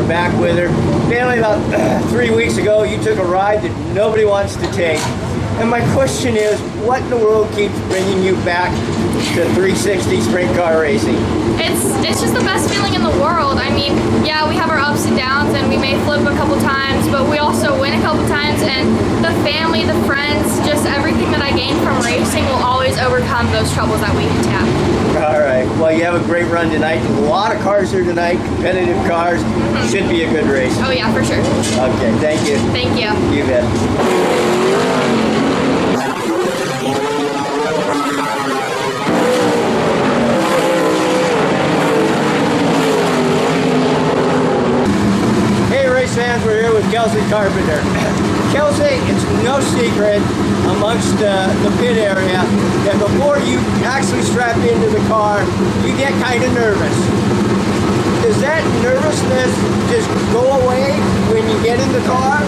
we're back with her. Family, about 3 weeks ago, you took a ride that nobody wants to take. And my question is, what in the world keeps bringing you back to 360 sprint car racing? It's just the best feeling in the world. I mean, yeah, we have our ups and downs, and we may flip a couple times, but we also win a couple times, and the family, the friends, just everything that I gained from racing will always overcome those troubles that we have. All right. Well, you have a great run tonight. A lot of cars here tonight, competitive cars. Should be a good race. Oh yeah, for sure. Okay, thank you. Thank you. You bet. Fans, we're here with Kelsey Carpenter. Kelsey, it's no secret amongst the pit area that before you actually strap into the car, you get kind of nervous. Does that nervousness just go away when you get in the car?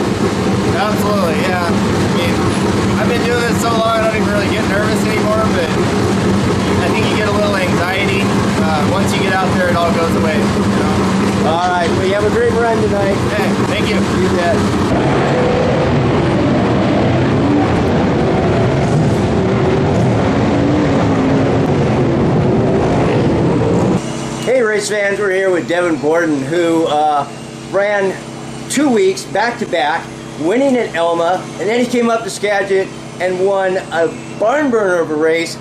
Absolutely, yeah. I mean, I've been doing this so long I don't even really get nervous anymore, but I think you get a little anxiety. Once you get out there, it all goes away. You know? All right, well, you have a great run tonight. Hey, thank you. You bet. Hey, race fans, we're here with Devin Borden, who ran 2 weeks back-to-back, winning at Elma, and then he came up to Skagit and won a barn burner of a race,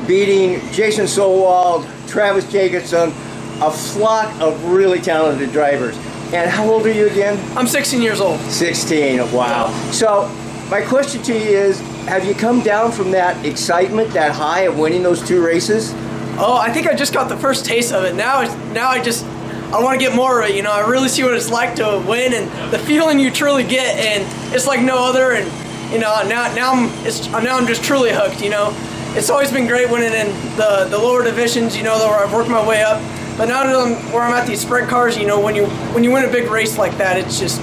beating Jason Solwald, Travis Jacobson, a flock of really talented drivers. And how old are you again? I'm 16 years old. 16, wow. So my question to you is, have you come down from that excitement, that high of winning those 2 races? Oh, I think I just got the first taste of it. Now I want to get more of it. You know, I really see what it's like to win and the feeling you truly get, and it's like no other. And you know, now I'm just truly hooked. You know, it's always been great winning in the lower divisions. You know, where I've worked my way up. But now that where I'm at these sprint cars, you know, when you win a big race like that, it's just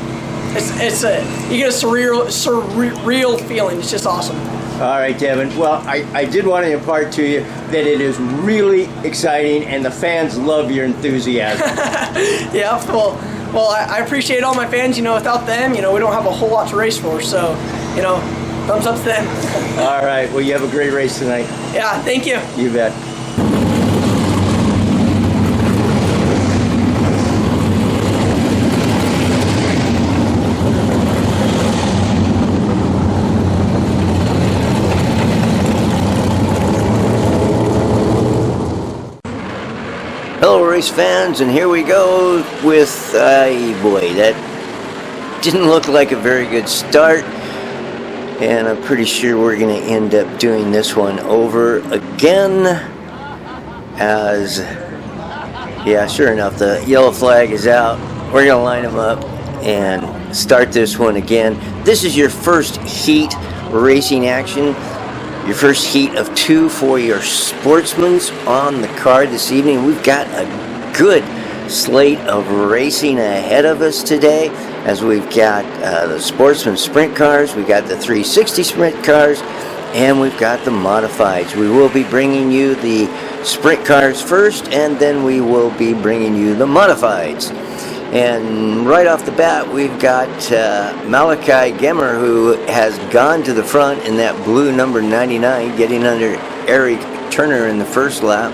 you get a surreal feeling. It's just awesome. All right, Devin. Well, I did want to impart to you that it is really exciting, and the fans love your enthusiasm. Yeah. Well, I appreciate all my fans. You know, without them, you know, we don't have a whole lot to race for. So, you know, thumbs up to them. All right. Well, you have a great race tonight. Yeah. Thank you. You bet. Hello race fans, and here we go with, boy, that didn't look like a very good start, and I'm pretty sure we're going to end up doing this one over again, as, yeah, sure enough, the yellow flag is out. We're going to line them up and start this one again. This is your first heat racing action. Your first heat of 2 for your Sportsmans on the card this evening. We've got a good slate of racing ahead of us today, as we've got the Sportsman sprint cars, we've got the 360 sprint cars, and we've got the modifieds. We will be bringing you the sprint cars first, and then we will be bringing you the modifieds. And right off the bat, we've got Malachi Gemmer, who has gone to the front in that blue number 99, getting under Eric Turner in the first lap.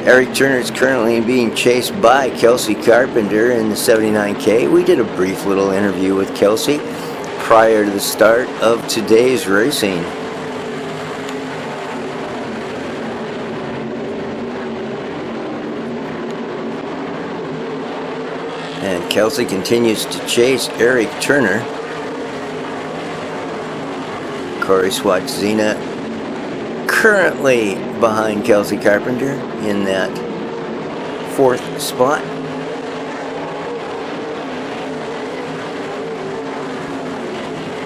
Eric Turner is currently being chased by Kelsey Carpenter in the 79K. We did a brief little interview with Kelsey prior to the start of today's racing. And Kelsey continues to chase Eric Turner. Corey Swatzina currently behind Kelsey Carpenter in that 4th spot.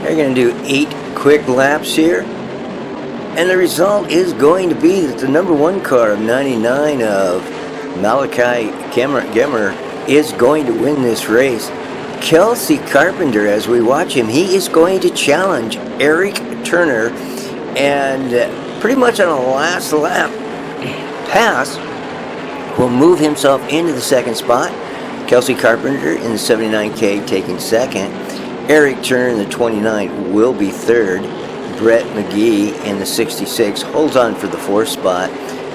They're going to do 8 quick laps here. And the result is going to be that the number 1 car of 99 of Malachi Gemmer is going to win this race. Kelsey Carpenter, as we watch him, he is going to challenge Eric Turner, and pretty much on a last lap pass will move himself into the 2nd spot. Kelsey Carpenter in the 79K taking second. Eric Turner in the 29 will be third. Brett McGee in the 66 holds on for the fourth spot.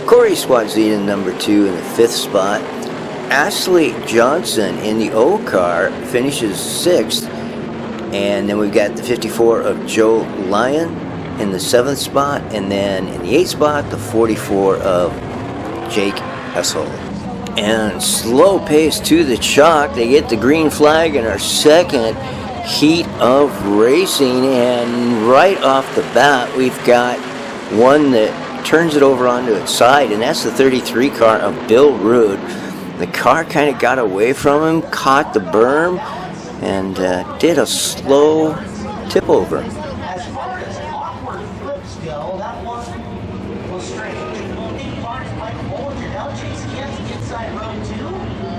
Corey Swatzine in number 2 in the fifth spot. Ashley Johnson in the O car finishes sixth. And then we've got the 54 of Joe Lyon in the seventh spot. And then in the eighth spot, the 44 of Jake Hessel. And slow pace to the chalk. They get the green flag in our second heat of racing, and right off the bat we've got one that turns it over onto its side, and that's the 33 car of Bill Rood. The car kind of got away from him, caught the berm, and did a slow tip over.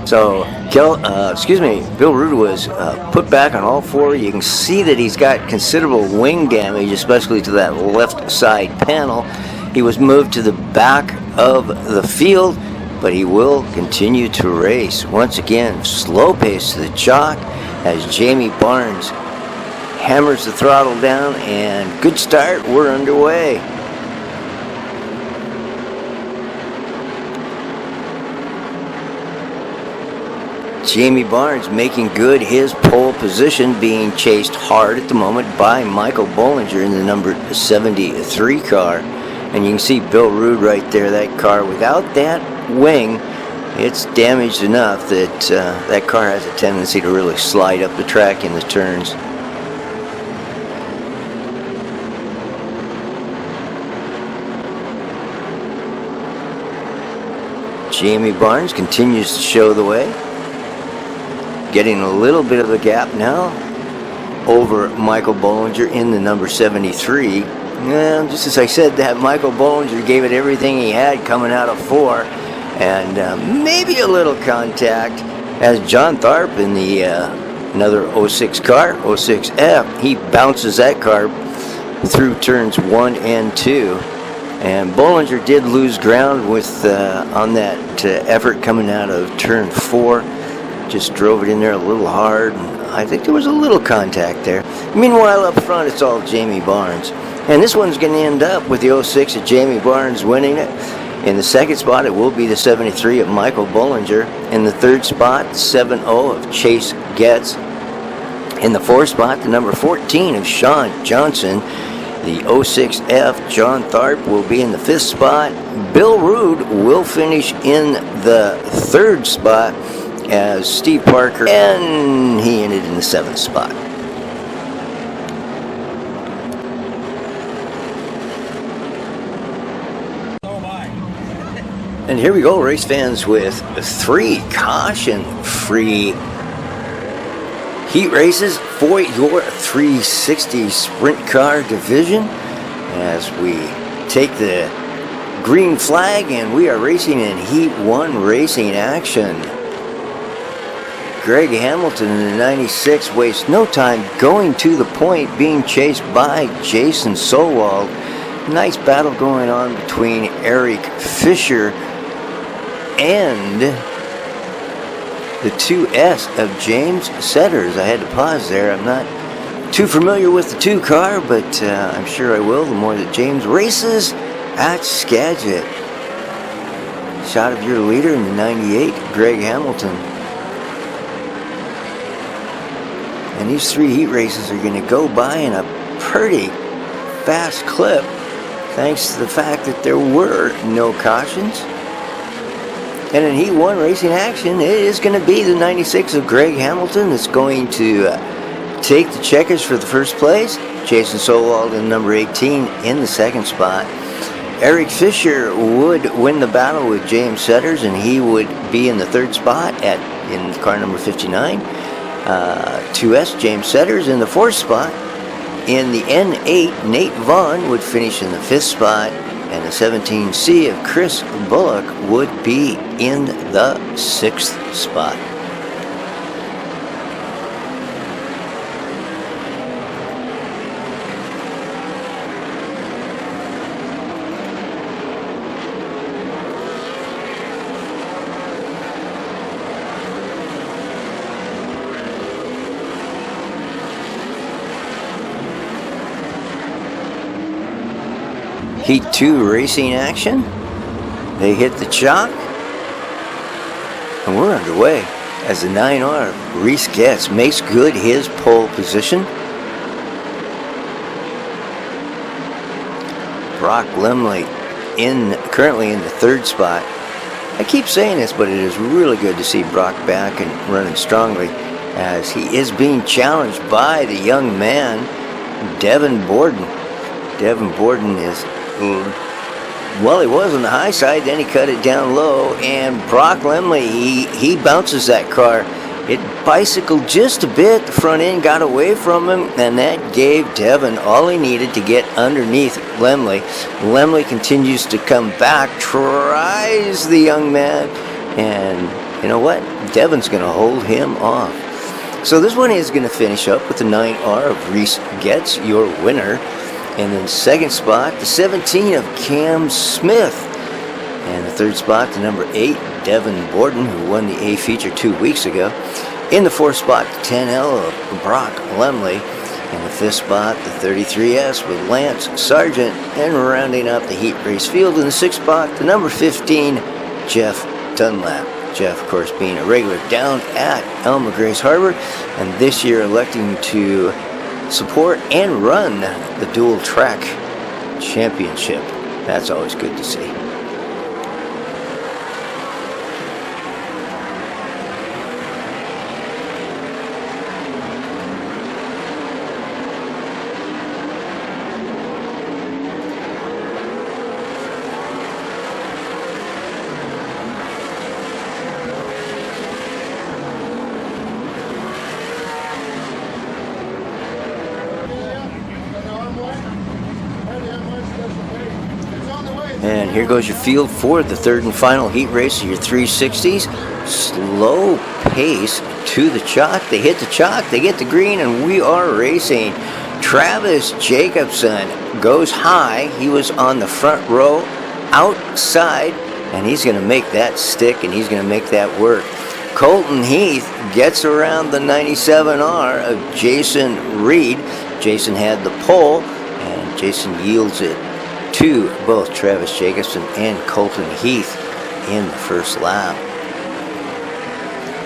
So, Bill Rood was put back on all four. You can see that he's got considerable wing damage, especially to that left side panel. He was moved to the back of the field, but he will continue to race. Once again, slow pace to the chalk as Jamie Barnes hammers the throttle down, and good start, we're underway. Jamie Barnes making good his pole position, being chased hard at the moment by Michael Bollinger in the number 73 car. And you can see Bill Rood right there, that car without that wing, it's damaged enough that that car has a tendency to really slide up the track in the turns. Jamie Barnes continues to show the way. Getting a little bit of a gap now over Michael Bollinger in the number 73. Well, just as I said that, Michael Bollinger gave it everything he had coming out of 4. And maybe a little contact as John Tharp in the another 06 car, 06F, he bounces that car through turns 1 and 2. And Bollinger did lose ground with on that effort coming out of turn 4. Just drove it in there a little hard. I think there was a little contact there. Meanwhile, up front, it's all Jamie Barnes. And this one's going to end up with the 06 of Jamie Barnes winning it. In the second spot, it will be the 73 of Michael Bollinger. In the third spot, the 70 of Chase Getz. In the fourth spot, the number 14 of Sean Johnson. The 06F, John Tharp, will be in the fifth spot. Bill Rood will finish in the third spot as Steve Parker, and he ended in the seventh spot. And here we go, race fans, with 3 caution-free heat races for your 360 sprint car division as we take the green flag and we are racing in Heat 1 racing action. Greg Hamilton in the 96 wastes no time going to the point, being chased by Jason Sowald. Nice battle going on between Eric Fisher and the 2S of James Setters. I had to pause there. I'm not too familiar with the 2 car, but I'm sure I will the more that James races at Skagit. Shot of your leader in the 98, Greg Hamilton. And these 3 heat races are going to go by in a pretty fast clip, thanks to the fact that there were no cautions. And in Heat 1 racing action, it is going to be the 96 of Greg Hamilton that's going to take the checkers for the first place. Jason Sowald in number 18 in the second spot. Eric Fisher would win the battle with James Setters, and he would be in the third spot in car number 59. 2S James Setters in the fourth spot. In the N8, Nate Vaughn would finish in the fifth spot, and the 17C of Chris Bullock would be in the sixth spot. Heat 2 racing action. They hit the chalk. And we're underway as the 9R Reese Getz makes good his pole position. Brock Lemley currently in the 3rd spot. I keep saying this, but it is really good to see Brock back and running strongly as he is being challenged by the young man, Devin Borden. Devin Borden is, well, he was on the high side, then he cut it down low, and Brock Lemley, he bounces that car. It bicycled just a bit, the front end got away from him, and that gave Devin all he needed to get underneath Lemley. Lemley continues to come back, tries the young man, and you know what? Devin's going to hold him off. So this one is going to finish up with the 9R of Reese Getz, your winner. And then 2nd spot, the 17 of Cam Smith. And the 3rd spot, the number 8, Devin Borden, who won the A feature 2 weeks ago. In the 4th spot, the 10L of Brock Lemley. In the 5th spot, the 33S with Lance Sargent. And rounding up the heat race field in the 6th spot, the number 15, Jeff Dunlap. Jeff, of course, being a regular down at Elma Grace Harbor, and this year electing to support and run the dual track championship. That's always good to see. And here goes your field for the 3rd and final heat race of your 360s. Slow pace to the chalk. They hit the chalk, they get the green, and we are racing. Travis Jacobson goes high. He was on the front row outside, and he's going to make that stick, and he's going to make that work. Colton Heath gets around the 97R of Jason Reed. Jason had the pole, and Jason yields it to both Travis Jacobson and Colton Heath in the first lap.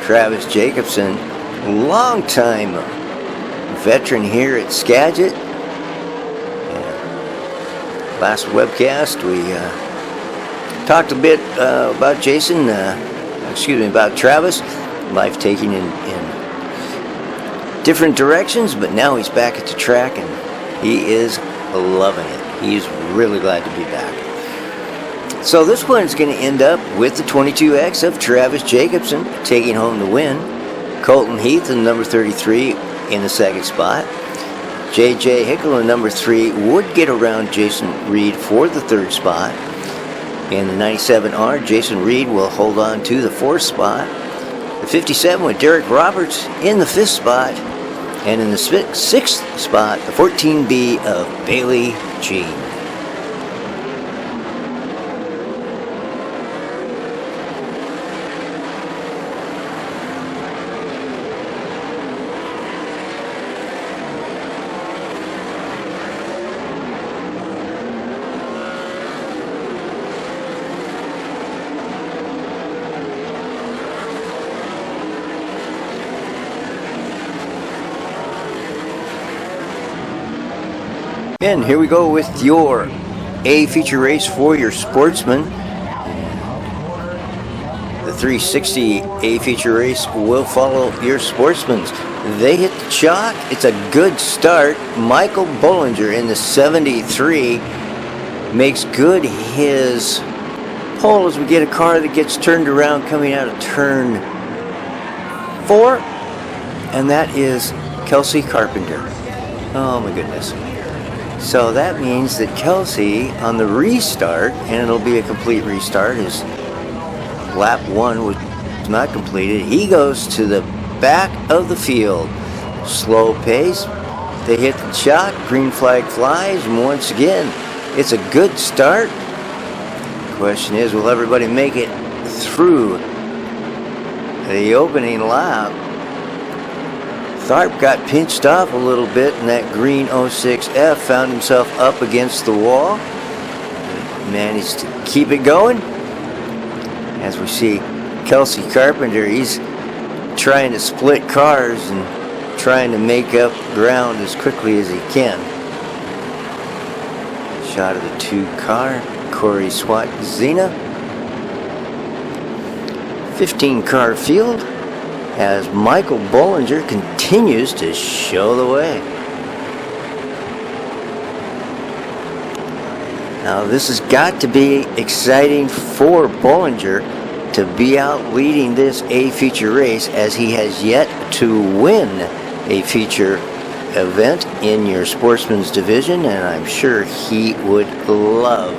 Travis Jacobson, longtime veteran here at Skagit. Last webcast we talked a bit about Jason, about Travis, life taking in different directions, but now he's back at the track and he is loving it. He's really glad to be back. So this one's going to end up with the 22X of Travis Jacobson taking home the win. Colton Heath in number 33 in the 2nd spot. J.J. Hickle in number 3 would get around Jason Reed for the 3rd spot. In the 97R, Jason Reed will hold on to the 4th spot. The 57 with Derek Roberts in the 5th spot. And in the 6th spot, the 14B of Bailey Jean. And here we go with your A feature race for your Sportsman. The 360 A feature race will follow your Sportsman's. They hit the chalk. It's a good start. Michael Bollinger in the 73 makes good his pole as we get a car that gets turned around coming out of turn 4. And that is Kelsey Carpenter. Oh my goodness. So that means that Kelsey on the restart, and it'll be a complete restart, as lap 1 was not completed. He goes to the back of the field. Slow pace. They hit the chalk. Green flag flies. And once again, it's a good start. The question is, will everybody make it through the opening lap? Tharp got pinched off a little bit in that green 06F, found himself up against the wall. managed to keep it going. As we see Kelsey Carpenter, he's trying to split cars and trying to make up ground as quickly as he can. Shot of the 2 car, Corey Swat-Zena. 15 car field as Michael Bollinger continues to show the way. Now this has got to be exciting for Bollinger to be out leading this A feature race, as he has yet to win a feature event in your Sportsman's division, and I'm sure he would love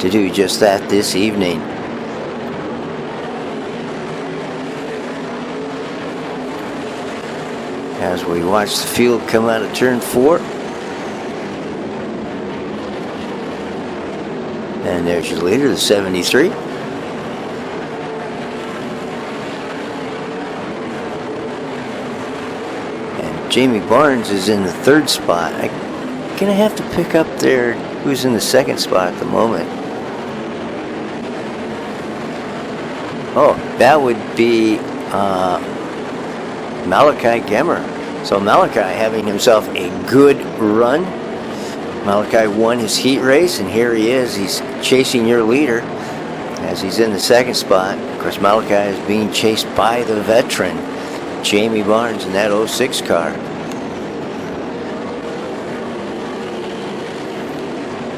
to do just that this evening. As we watch the field come out of turn 4. And there's your leader, the 73. And Jamie Barnes is in the 3rd spot. I'm gonna have to pick up there who's in the 2nd spot at the moment. Oh, that would be Malachi Gemmer. So Malachi having himself a good run. Malachi won his heat race, and here he is. He's chasing your leader as he's in the 2nd spot. Of course, Malachi is being chased by the veteran, Jamie Barnes, in that 06 car.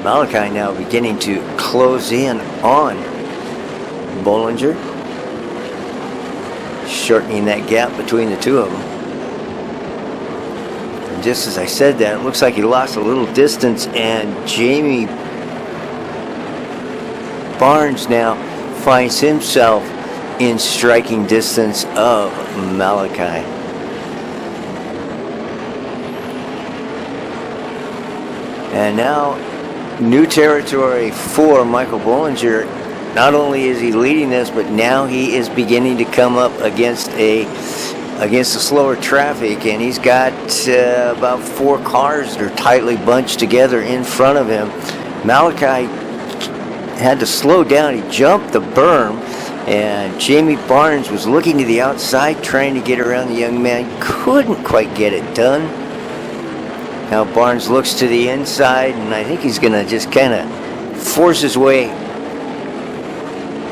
Malachi now beginning to close in on Bollinger, shortening that gap between the 2 of them. Just as I said that, it looks like he lost a little distance, and Jamie Barnes now finds himself in striking distance of Malachi. And now new territory for Michael Bollinger. Not only is he leading this, but now he is beginning to come up against the slower traffic, and he's got about 4 cars that are tightly bunched together in front of him. Malachi had to slow down. He jumped the berm, and Jamie Barnes was looking to the outside, trying to get around the young man. Couldn't quite get it done. Now Barnes looks to the inside, and I think he's going to just kind of force his way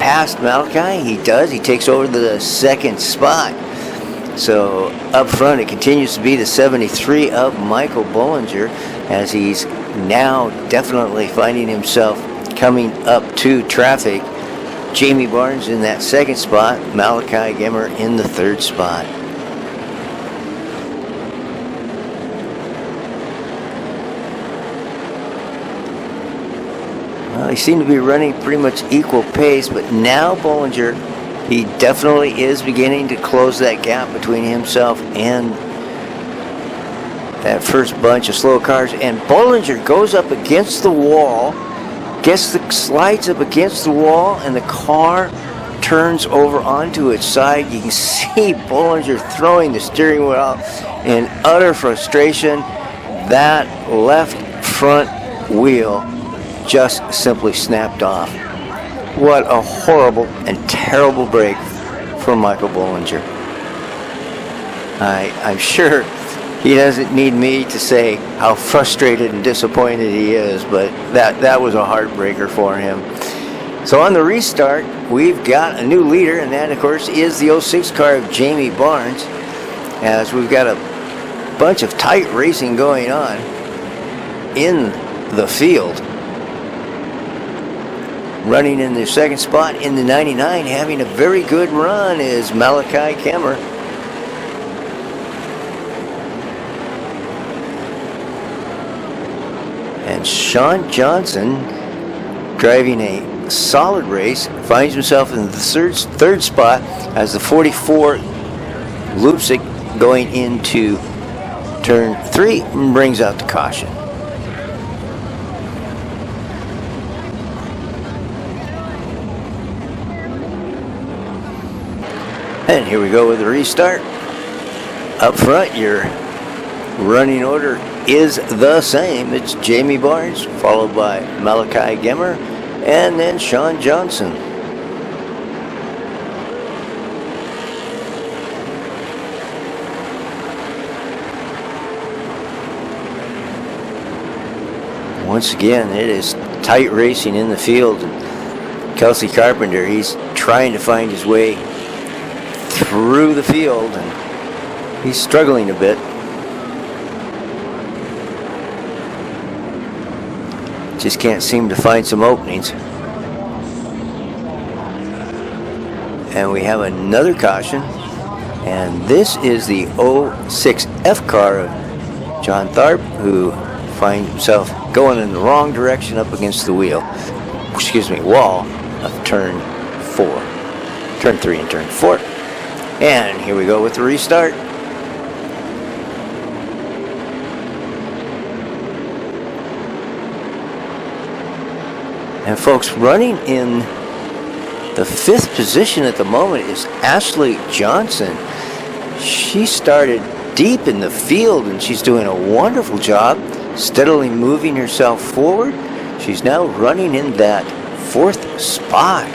past Malachi. He does. He takes over the 2nd spot. So up front, it continues to be the 73 of Michael Bollinger, as he's now definitely finding himself coming up to traffic. Jamie Barnes in that 2nd spot, Malachi Gemmer in the 3rd spot. Well, they seem to be running pretty much equal pace, but now Bollinger, he definitely is beginning to close that gap between himself and that first bunch of slow cars. And Bollinger goes up against the wall, slides up against the wall, and the car turns over onto its side. You can see Bollinger throwing the steering wheel in utter frustration. That left front wheel just simply snapped off. What a horrible and terrible break for Michael Bollinger. I'm sure he doesn't need me to say how frustrated and disappointed he is, but that was a heartbreaker for him. So on the restart, we've got a new leader, and that, of course, is the 06 car of Jamie Barnes, as we've got a bunch of tight racing going on in the field. Running in the 2nd spot in the 99, having a very good run, is Malachi Gemmer. And Sean Johnson, driving a solid race, finds himself in the 3rd spot as the 44 loops it going into turn 3 and brings out the caution. And here we go with the restart. Up front, your running order is the same. It's Jamie Barnes, followed by Malachi Gemmer, and then Sean Johnson. Once again, it is tight racing in the field. Kelsey Carpenter, he's trying to find his way through the field, and he's struggling a bit. Just can't seem to find some openings. And we have another caution, and this is the 06F car of John Tharp, who finds himself going in the wrong direction up against the wall of turn 3 and turn 4. And here we go with the restart. And folks, running in the 5th position at the moment is Ashley Johnson. She started deep in the field, and she's doing a wonderful job steadily moving herself forward. She's now running in that 4th spot.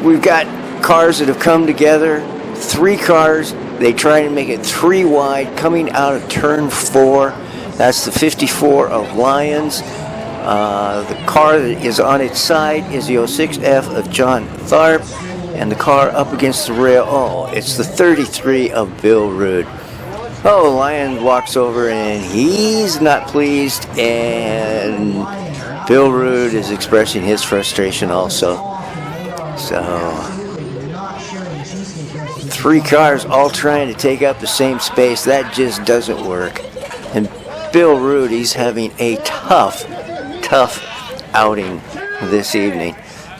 We've got cars that have come together. 3 cars. They try to make it 3 wide coming out of turn 4. That's the 54 of Lions. The car that is on its side is the 06F of John Tharp. And the car up against the rail, it's the 33 of Bill Rude. Lion walks over and he's not pleased, and Bill Rude is expressing his frustration also. So 3 cars all trying to take up the same space. That just doesn't work. And Bill Rude, he's having a tough outing this evening.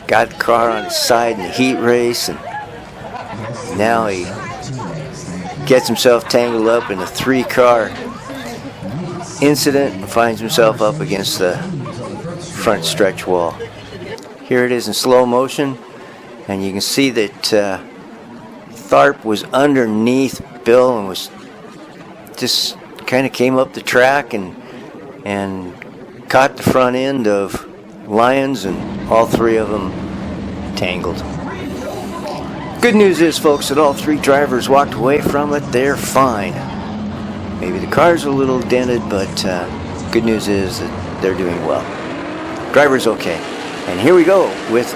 Got the car on his side in the heat race, and now he gets himself tangled up in a 3-car incident and finds himself up against the front stretch wall. Here it is in slow motion, and you can see that Tharp was underneath Bill and was just kind of came up the track and caught the front end of Lions, and all 3 of them tangled. Good news is, folks, that all 3 drivers walked away from it. They're fine. Maybe the car's a little dented, but good news is that they're doing well. Driver's okay. And here we go with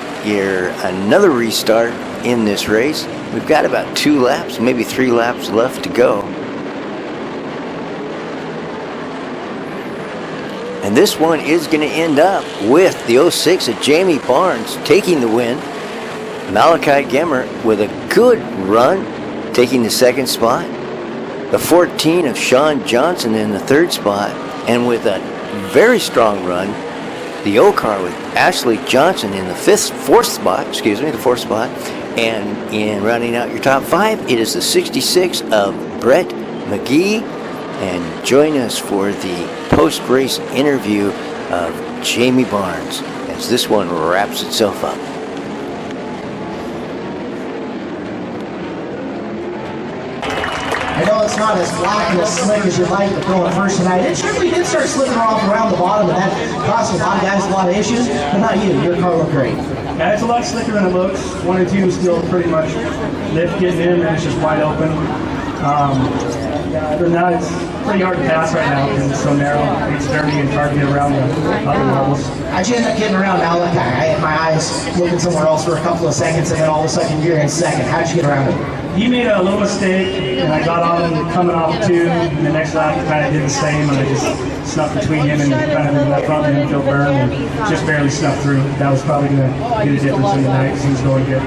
another restart in this race. We've got about 2 laps, maybe 3 laps left to go. And this one is going to end up with the 06 of Jamie Barnes taking the win. Malachi Gemmer with a good run, taking the 2nd spot. The 14 of Sean Johnson in the 3rd spot. And with a very strong run, the O car with Ashley Johnson in the 4th spot. And in rounding out your top 5, it is the 66 of Brett McGee. And join us for the post-race interview of Jamie Barnes as this one wraps itself up. I know it's not as black and as slick as you'd like to throw at first tonight. It certainly did start slipping off around the bottom, and that caused a lot of guys a lot of issues, but not you. Your car looked great. Yeah, it's a lot slicker than it looks. 1 and 2 still pretty much lift getting in, and it's just wide open. But now it's pretty hard to pass right now because it's so narrow. It's dirty and hard to get around the other levels. How'd you end up getting around Malachi? I had my eyes looking somewhere else for a couple of seconds, and then all of a sudden you're in 2nd. How'd you get around him? He made a little mistake, and I got on him coming off 2, and the next lap he kind of did the same, and I just snuck between him and kind of into that front infield berm and just barely snuck through. That was probably going to be the difference in the night because he was going good.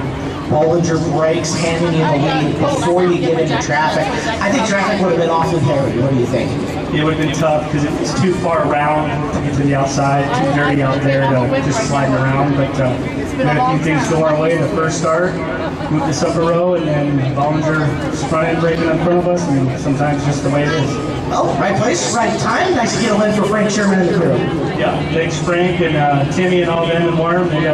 Bollinger brakes, handing you the lead before you get into traffic. I think traffic would have been awfully hairy. What do you think? It would have been tough because it's too far around to get to the outside, too dirty out there to just slide around. But we had a few things go our way. The first start, moved us up a row, and then Bollinger's front end braking in front of us, and sometimes just the way it is. Oh, right place, right time. Nice to get a win for Frank Sherman and the crew. Yeah, thanks Frank and Timmy and all them and Warren. They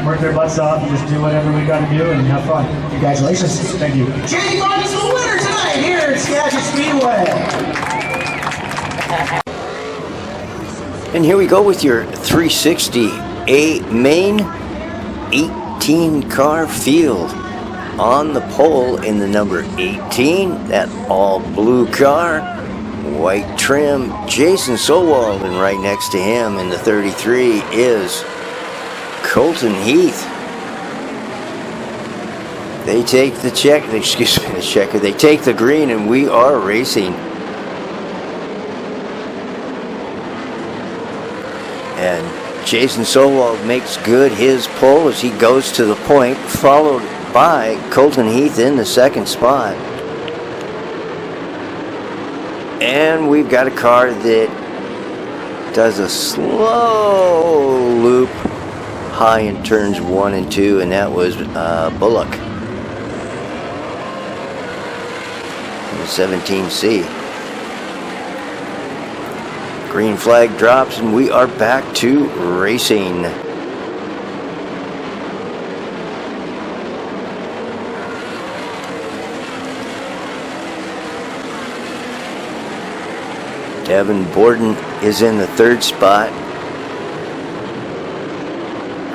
work their butts off and just do whatever we got to do and have fun. Congratulations. Thank you. Jamie Barnes is the winner tonight here at Skagit Speedway. And here we go with your 360A main 18 car field. On the pole in the number 18, that all blue car, white trim, Jason Sowald, and right next to him in the 33 is Colton Heath. They take the checker, they take the green, and we are racing. And Jason Sowald makes good his pole as he goes to the point, followed by Colton Heath in the second spot. And we've got a car that does a slow loop high in turns 1 and 2, and that was Bullock in the 17C. Green flag drops, and we are back to racing. Devin Borden is in the third spot,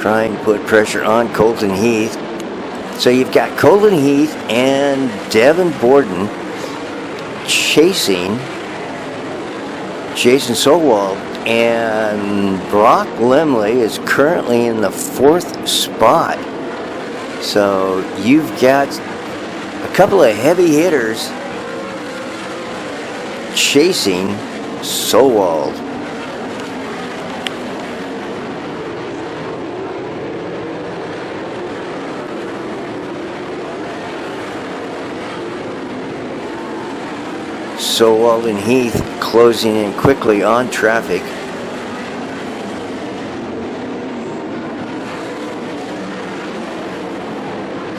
trying to put pressure on Colton Heath. So you've got Colton Heath and Devin Borden chasing Jason Sowald, and Brock Lemley is currently in the fourth spot. So you've got a couple of heavy hitters chasing Sowald. Sowald and Heath closing in quickly on traffic.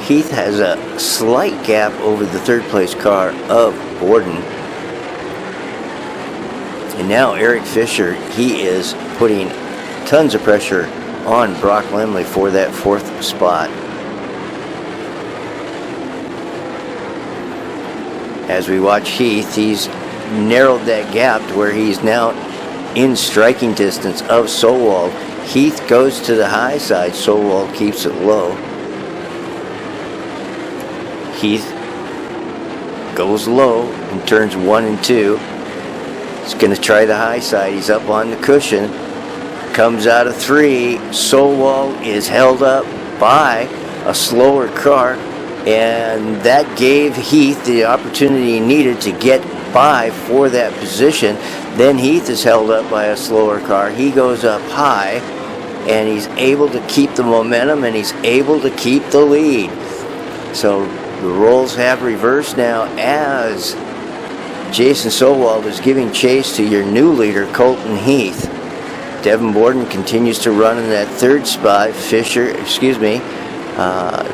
Heath has a slight gap over the third place car of Borden. And now Eric Fisher, he is putting tons of pressure on Brock Lemley for that fourth spot. As we watch Heath, he's narrowed that gap to where he's now in striking distance of Sowald. Heath goes to the high side, Sowald keeps it low. Heath goes low in turns 1 and 2. He's going to try the high side. He's up on the cushion. Comes out of 3. Sowald is held up by a slower car, and that gave Heath the opportunity he needed to get by for that position. Then Heath is held up by a slower car. He goes up high, and he's able to keep the momentum, and he's able to keep the lead. So the roles have reversed now as Jason Sowald is giving chase to your new leader, Colton Heath. Devin Borden continues to run in that third spot.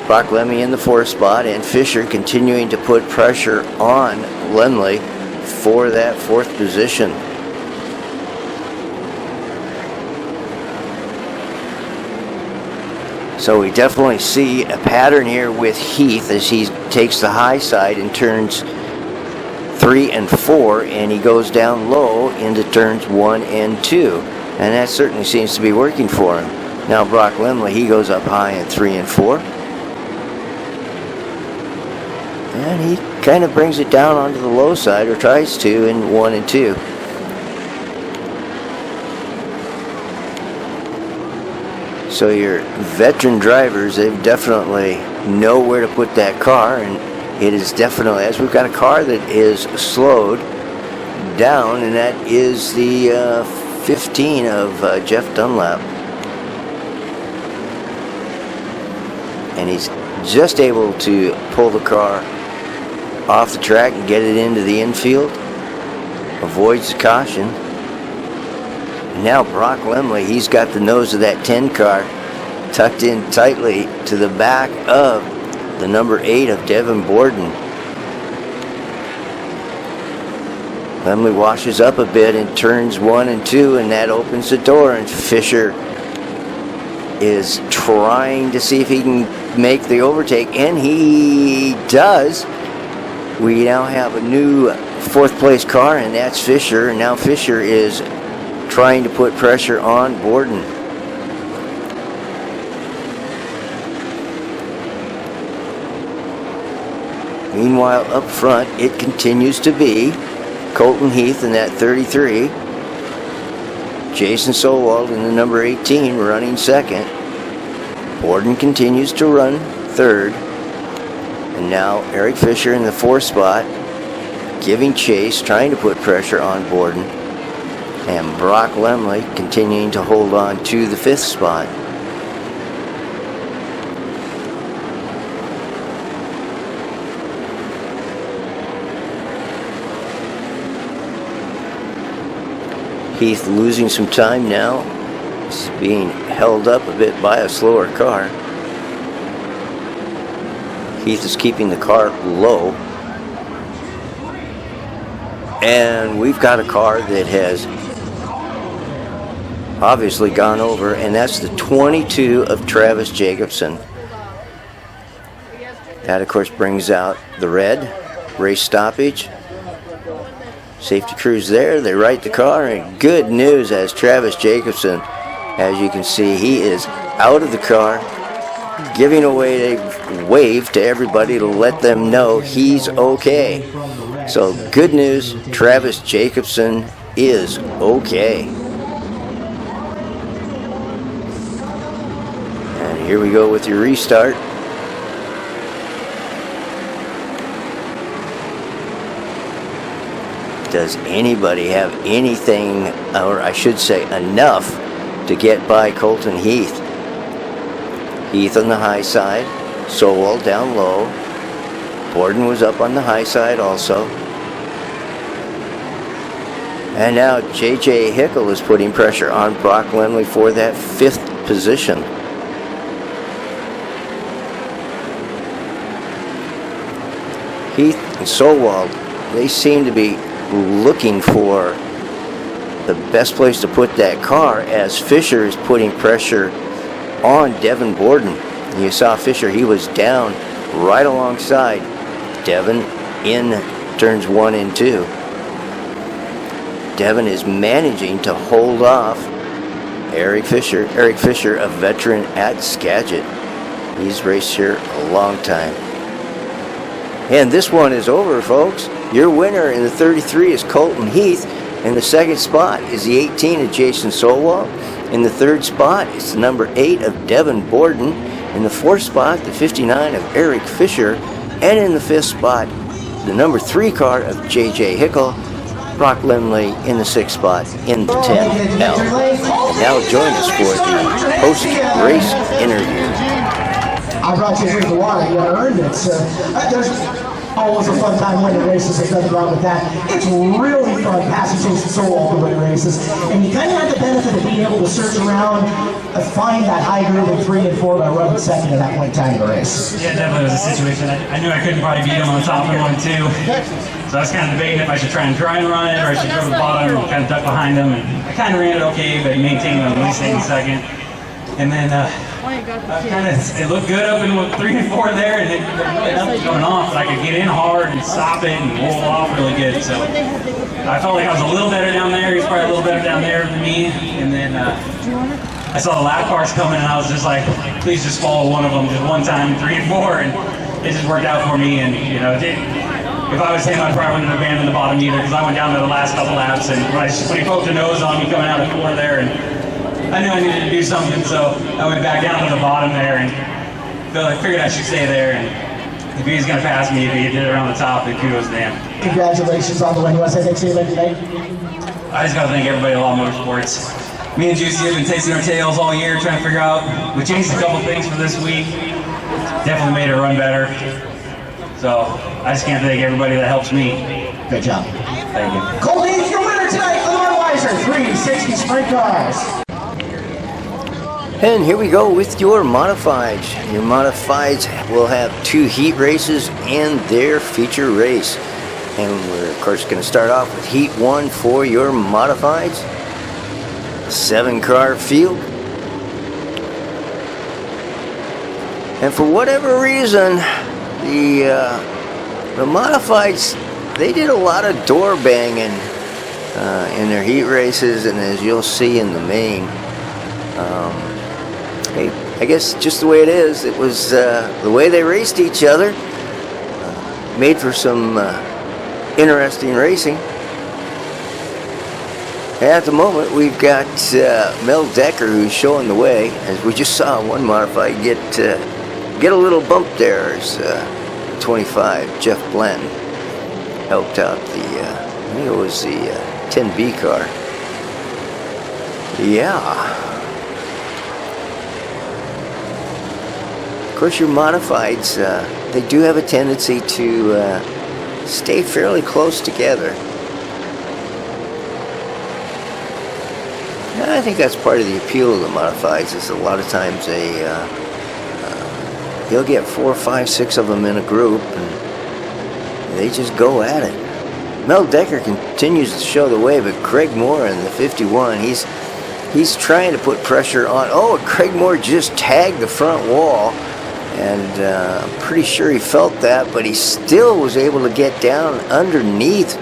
Brock Lemley in the fourth spot, and Fisher continuing to put pressure on Lemley for that fourth position. So we definitely see a pattern here with Heath as he takes the high side in turns 3 and 4, and he goes down low into turns 1 and 2. And that certainly seems to be working for him. Now Brock Lemley, he goes up high in 3 and 4. And he kind of brings it down onto the low side, or tries to, in 1 and 2. So your veteran drivers, they definitely know where to put that car, and it is definitely, as we've got a car that is slowed down, and that is the 15 of Jeff Dunlap. And he's just able to pull the car off the track and get it into the infield. Avoids the caution. And now Brock Lemley, he's got the nose of that 10 car tucked in tightly to the back of the number 8 of Devin Borden. Lemley washes up a bit in turns 1 and 2, and that opens the door, and Fisher is trying to see if he can make the overtake, and he does. We now have a new fourth place car, and that's Fisher, and now Fisher is trying to put pressure on Borden. Meanwhile, up front, it continues to be Colton Heath in that 33. Jason Solwald in the number 18 running second. Borden continues to run third. And now Eric Fisher in the fourth spot, giving chase, trying to put pressure on Borden. And Brock Lemley continuing to hold on to the fifth spot. Heath losing some time now. He's being held up a bit by a slower car. Heath is keeping the car low. And we've got a car that has obviously gone over, and that's the 22 of Travis Jacobson. That, of course, brings out the red. Race stoppage. Safety crew's there. They right the car, and good news as Travis Jacobson, as you can see, he is out of the car, giving away a wave to everybody to let them know he's okay. So good news, Travis Jacobson is okay. And here we go with your restart. Does anybody have anything, or I should say enough, to get by Colton Heath? Heath on the high side, Solwald down low. Borden was up on the high side also. And now J.J. Hickel is putting pressure on Brock Lemley for that fifth position. Heath and Solwald, they seem to be looking for the best place to put that car as Fisher is putting pressure on Devin Borden. You saw Fisher, he was down right alongside Devin in turns 1 and 2. Devin is managing to hold off Eric Fisher. Eric Fisher, a veteran at Skagit. He's raced here a long time. And this one is over, folks. Your winner in the 33 is Colton Heath. In the second spot is the 18 of Jason Solwald. In the third spot is the number 8 of Devin Borden. In the fourth spot, the 59 of Eric Fisher. And in the fifth spot, the number 3 car of J.J. Hickel. Brock Lemley in the sixth spot in the 10L. And now join us for the post-race interview. I brought you here to water. You earned it. So, there's always a fun time winning races. There's nothing wrong with that. It's really fun passing Jason Solwald to win races. And you kind of have the benefit of being able to search around and find that high groove in 3 and 4 by running second at that point in time in the race. Yeah, definitely was a situation. I knew I couldn't probably beat him on the top in 1 2. So I was kind of debating if I should try and run it or I should go to the bottom and kind of duck behind him. And I kind of ran it okay, but maintained at least 8 second. And then it looked good up in 3 and 4 there, and it nothing going off, but I could get in hard and stop it and roll off really good. So I felt like I was a little better down there. He was probably a little better down there than me. And then I saw the lap cars coming, and I was just like, please just follow one of them just one time, 3 and 4, and it just worked out for me. And you know, if I was him, I probably wouldn't have abandoned the bottom either, because I went down to the last couple laps, and when he poked the nose on me coming out of 4 there, and I knew I needed to do something, so I went back down to the bottom there, and I figured I should stay there. And if he was going to pass me, if he did it around the top, then kudos to him. Congratulations on the win. You want to say thanks to anybody today? I just got to thank everybody at Law Motorsports. Me and Juicy have been tasting our tails all year, trying to figure out. We changed a couple things for this week. Definitely made it run better. So I just can't thank everybody that helps me. Good job. Thank you. Colton Heath, your winner tonight for the Budweiser 360 Sprint Cars. And here we go with your modifieds. Your modifieds will have 2 heat races and their feature race. And we're of course going to start off with heat 1 for your modifieds. 7-car field. And for whatever reason, the modifieds, they did a lot of door banging in their heat races, and as you'll see in the main, hey, I guess just the way it is. It was the way they raced each other made for some interesting racing. At the moment, we've got Mel Decker, who's showing the way, as we just saw one modified get a little bump there. As 25 Jeff Blanton helped out the I think it was the 10B car. Yeah. Of course, your modifieds, they do have a tendency to stay fairly close together. And I think that's part of the appeal of the modifieds, is a lot of times you'll get 4, 5, 6 of them in a group, and they just go at it. Mel Decker continues to show the way, but Craig Moore in the 51, he's trying to put pressure on. Oh, Craig Moore just tagged the front wall, and I'm pretty sure he felt that, but he still was able to get down underneath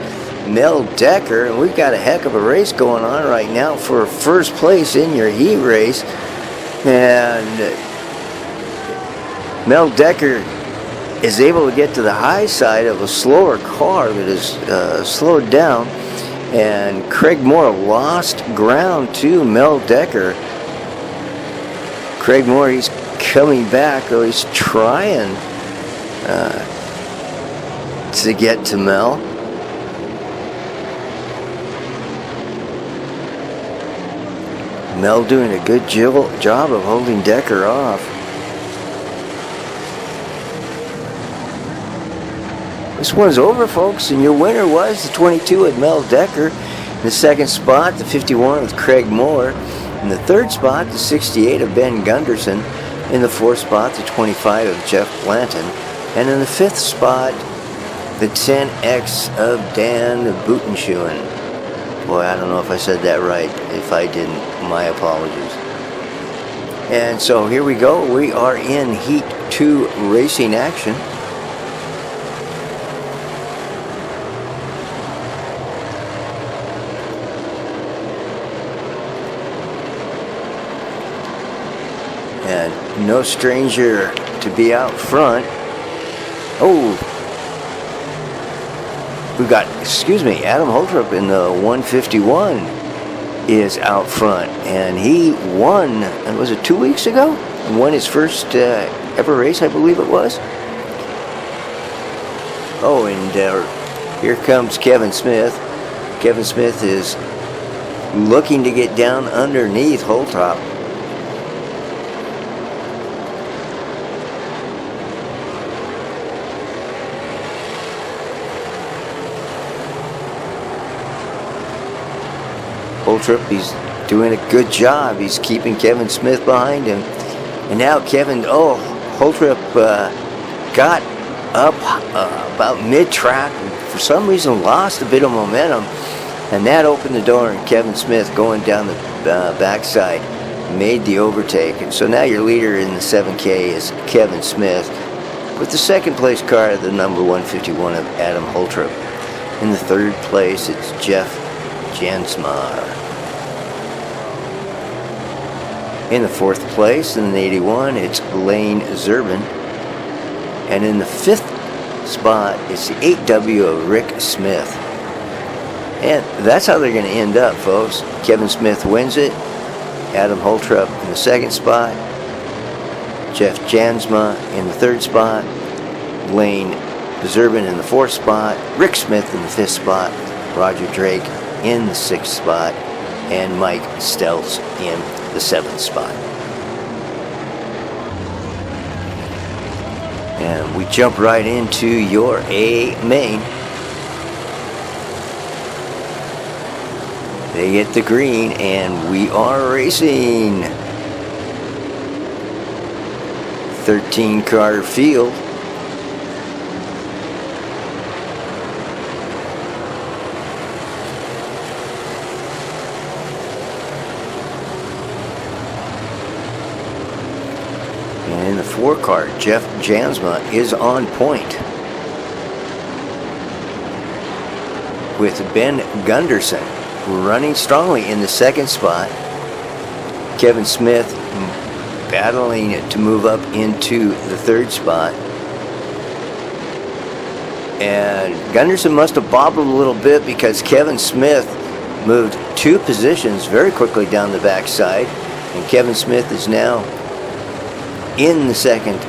Mel Decker, and we've got a heck of a race going on right now for first place in your heat race. And Mel Decker is able to get to the high side of a slower car that is slowed down, and Craig Moore lost ground to Mel Decker. Craig Moore, he's coming back, though he's trying to get to Mel. Mel doing a good job of holding Decker off. This one's over, folks, and your winner was the 22 at Mel Decker. In the second spot, the 51 with Craig Moore. In the third spot, the 68 of Ben Gunderson. In the fourth spot, the 25 of Jeff Blanton. And in the fifth spot, the 10X of Dan Bootenschuhen. Boy, I don't know if I said that right. If I didn't, my apologies. And so here we go. We are in Heat 2 racing action. And no stranger to be out front. Oh, we got, Adam Holtrup in the 151 is out front, and he won, and was it 2 weeks ago? Won his first ever race, I believe it was. Oh, and here comes Kevin Smith. Kevin Smith is looking to get down underneath Holtrup. Holtrup, he's doing a good job. He's keeping Kevin Smith behind him. And now Holtrup got up about mid-track, and for some reason lost a bit of momentum, and that opened the door, and Kevin Smith, going down the backside, made the overtake. And so now your leader in the 7K is Kevin Smith, with the second place car, the number 151 of Adam Holtrup. In the third place, it's Jeff Jansmar. In the fourth place, in the 81, it's Lane Zerbin. And in the fifth spot, it's the 8W of Rick Smith. And that's how they're going to end up, folks. Kevin Smith wins it. Adam Holtrup in the second spot. Jeff Jansma in the third spot. Lane Zerbin in the fourth spot. Rick Smith in the fifth spot. Roger Drake in the sixth spot. And Mike Stelz in the seventh spot. And we jump right into your A main. They hit the green, and we are racing. 13-car field. And in the 4-car, Jeff Jansma is on point with Ben Gunderson. running strongly in the second spot. Kevin Smith battling it to move up into the third spot. And Gunderson must have bobbled a little bit because Kevin Smith moved 2 positions very quickly down the backside. And Kevin Smith is now in the second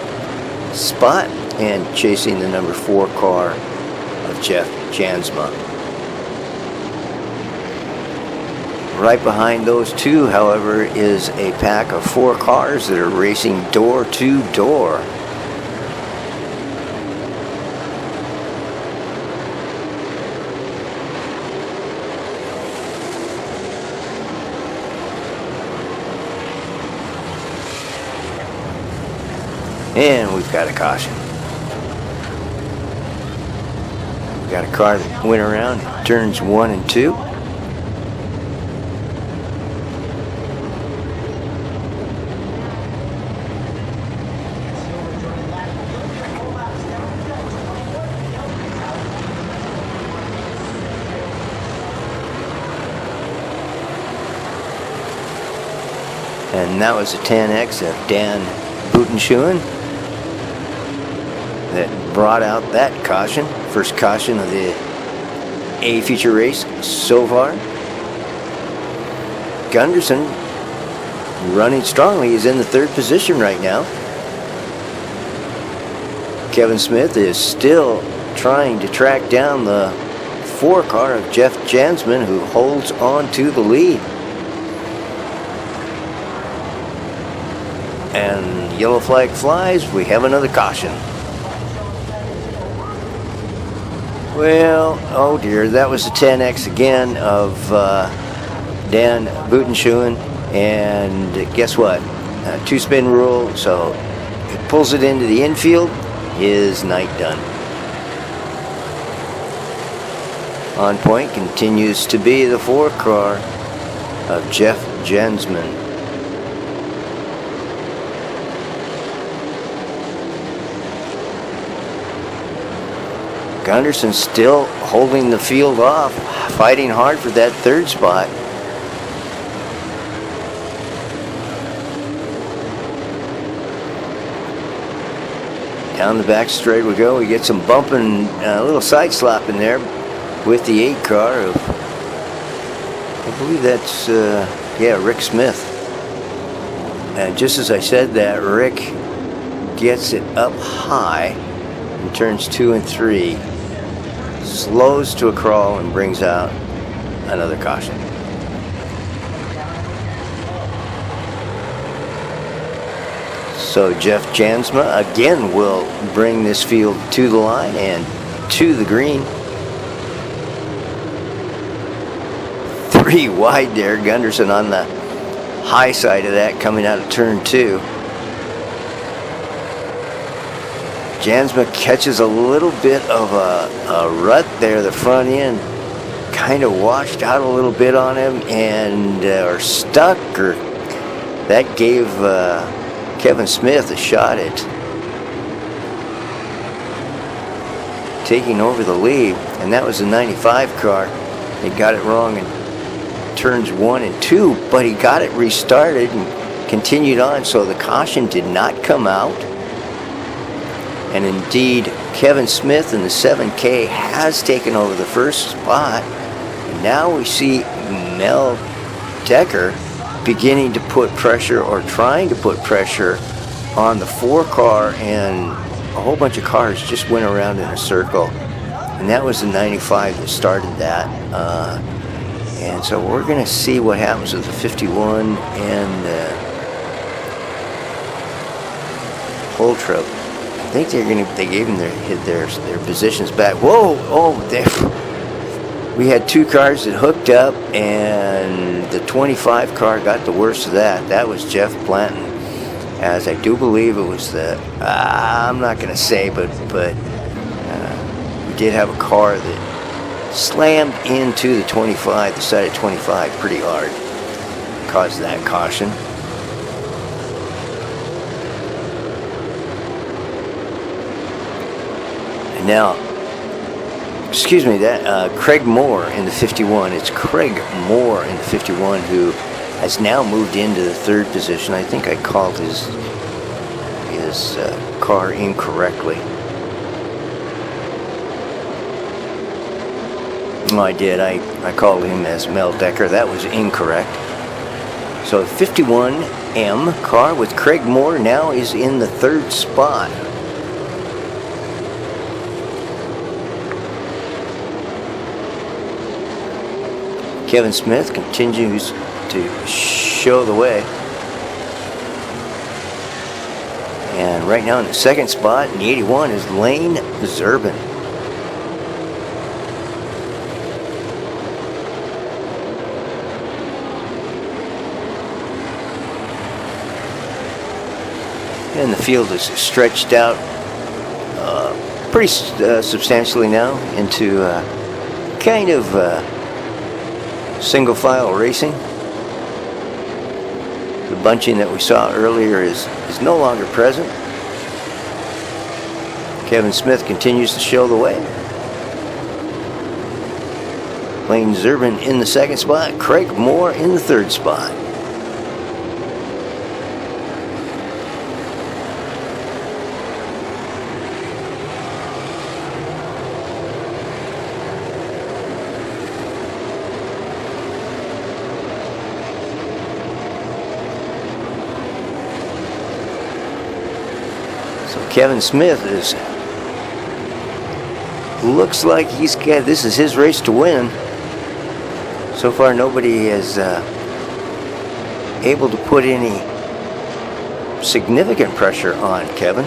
spot and chasing the number 4 car of Jeff Jansma. Right behind those 2, however, is a pack of 4 cars that are racing door to door. And we've got a caution. We've got a car that went around turns 1 and 2. And that was a 10X of Dan Butenschuhen that brought out that caution. First caution of the A feature race so far. Gunderson running strongly. He's in the 3rd position right now. Kevin Smith is still trying to track down the 4 car of Jeff Jansman, who holds on to the lead. And yellow flag flies. We have another caution. Well, oh dear, that was the 10X again of Dan Butenschuhen. And guess what? 2-spin rule, so it pulls it into the infield. His night done. On point continues to be the 4 car of Jeff Jansman. Gunderson still holding the field off, fighting hard for that 3rd spot. Down the back straight we go. We get some bumping, a little side slop in there with the 8 car of, I believe that's, Rick Smith. And just as I said that, Rick gets it up high in turns 2 and 3. Slows to a crawl and brings out another caution. So Jeff Jansma again will bring this field to the line and to the green. 3 wide there. Gunderson on the high side of that coming out of turn 2. Jansma catches a little bit of a rut there. The front end kind of washed out a little bit on him and or stuck, or that gave Kevin Smith a shot at taking over the lead, and that was the 95 car. He got it wrong in turns 1 and 2, but he got it restarted and continued on, so the caution did not come out. And indeed, Kevin Smith in the 7K has taken over the 1st spot. And now we see Mel Decker beginning to put pressure, or trying to put pressure, on the 4 car, and a whole bunch of cars just went around in a circle. And that was the 95 that started that. And so we're going to see what happens with the 51 and Holtrip. I think they gave them their positions back. Whoa! Oh, we had 2 cars that hooked up, and the 25 car got the worst of that. That was Jeff Blanton, as I do believe it was the. I'm not going to say, but we did have a car that slammed into the 25, the side of 25, pretty hard. Caused that caution. And now, excuse me, that Craig Moore in the 51. It's Craig Moore in the 51 who has now moved into the 3rd position. I think I called his car incorrectly. No, I did. I called him as Mel Decker. That was incorrect. So 51M car with Craig Moore now is in the 3rd spot. Kevin Smith continues to show the way. And right now in the 2nd spot in the 81 is Lane Zerbin. And the field is stretched out pretty substantially now into kind of single file racing. The bunching that we saw earlier is no longer present. Kevin Smith continues to show the way. Lane Zerbin in the 2nd spot, Craig Moore in the 3rd spot. Kevin Smith looks like this is his race to win. So far nobody is able to put any significant pressure on Kevin.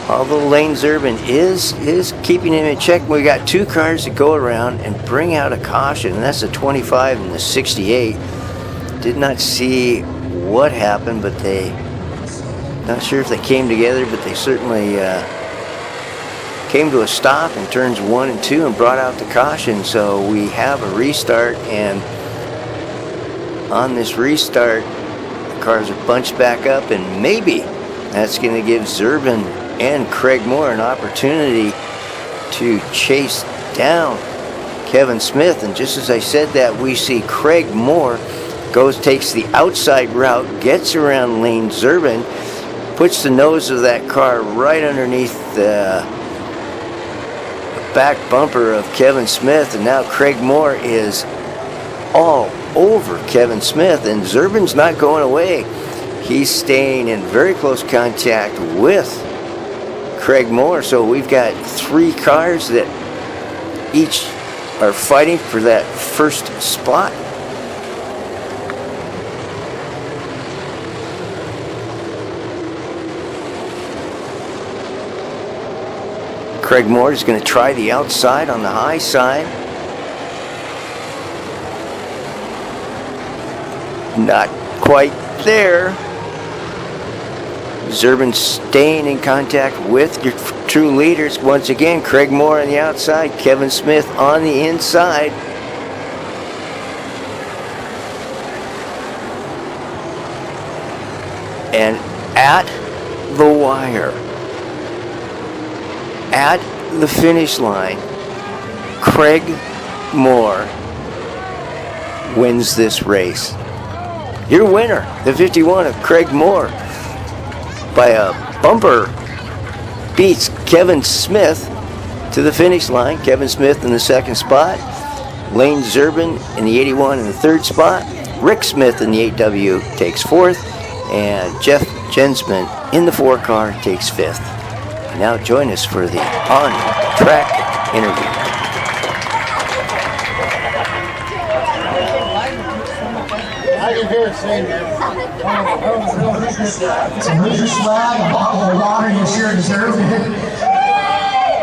Although Lane Zerbin is keeping him in check. We got 2 cars that go around and bring out a caution, and that's the 25 and the 68. Did not see what happened, but not sure if they came together, but they certainly came to a stop in turns 1 and 2 and brought out the caution. So we have a restart, and on this restart, the cars are bunched back up, and maybe that's going to give Zerbin and Craig Moore an opportunity to chase down Kevin Smith. And just as I said that, we see Craig Moore takes the outside route, gets around Lane Zerbin, puts the nose of that car right underneath the back bumper of Kevin Smith, and now Craig Moore is all over Kevin Smith, and Zerbin's not going away. He's staying in very close contact with Craig Moore. So we've got 3 cars that each are fighting for that 1st spot. Craig Moore is going to try the outside on the high side. Not quite there. Zerbin staying in contact with your true leaders. Once again, Craig Moore on the outside, Kevin Smith on the inside. And at the wire, at the finish line, Craig Moore wins this race. Your winner, the 51 of Craig Moore, by a bumper, beats Kevin Smith to the finish line. Kevin Smith in the 2nd spot, Lane Zerbin in the 81 in the 3rd spot, Rick Smith in the 8W takes 4th, and Jeff Jensman in the 4 car takes 5th. Now join us for the on-track interview. I can hear it saying some loser swag, a bottle of water, you sure deserve it.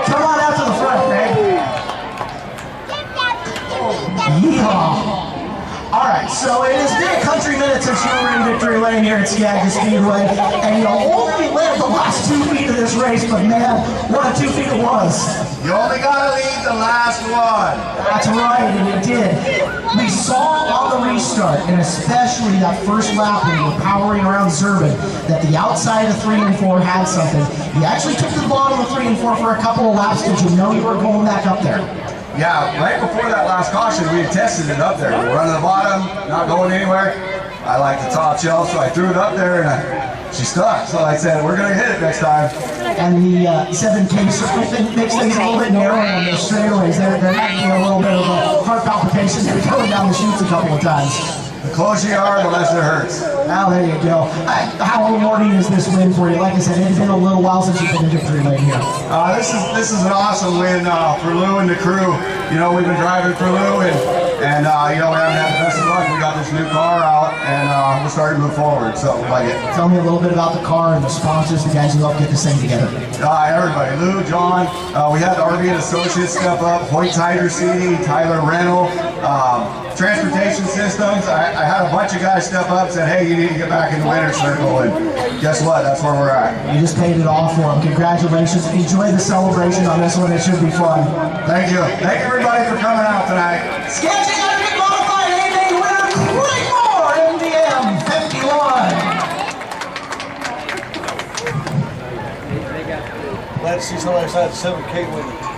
Come on out to the front, Craig. Yeehaw. All right, so it has been a country minute since you were in victory lane here at Skagit Speedway, and you only led the last 2 feet of this race, but man, what a 2 feet it was. You only got to lead the last one. That's right, and it did. We saw on the restart, and especially that first lap when we were powering around Zerbin, that the outside of 3 and 4 had something. He actually took to the bottom of 3 waiting for a couple of laps. Did you know you were going back up there? Yeah, right before that last caution, we had tested it up there. We were running the bottom, not going anywhere. I like the top shelf, so I threw it up there, and she stuck. So I said, we're going to hit it next time. And the 7K certainly makes things a little bit narrower on those straightaways. They're having a little bit of a heart palpitation. They're going down the chutes a couple of times. The closer you are, the less it hurts. Now there you go. How rewarding is this win for you? Like I said, it's been a little while since you've been in victory lane here. This is an awesome win for Lou and the crew. You know, we've been driving for Lou, and you know, we haven't had the best of luck. We got this new car out, and we're starting to move forward. So like it. Tell me a little bit about the car and the sponsors, the guys who helped get this thing together. Everybody, Lou, John. We had the RV and Associates step up. Hoyt Tider Seating, Tyler Rental. Transportation Systems, I had a bunch of guys step up and said, hey, you need to get back in the winner's circle, and guess what? That's where we're at. You just paid it off for them. Congratulations. Enjoy the celebration on this one. It should be fun. Thank you. Thank you, everybody, for coming out tonight. Skagit Modified 8-day winner, Craig Moore, MDM 51. Glad to see somebody besides 7K winning.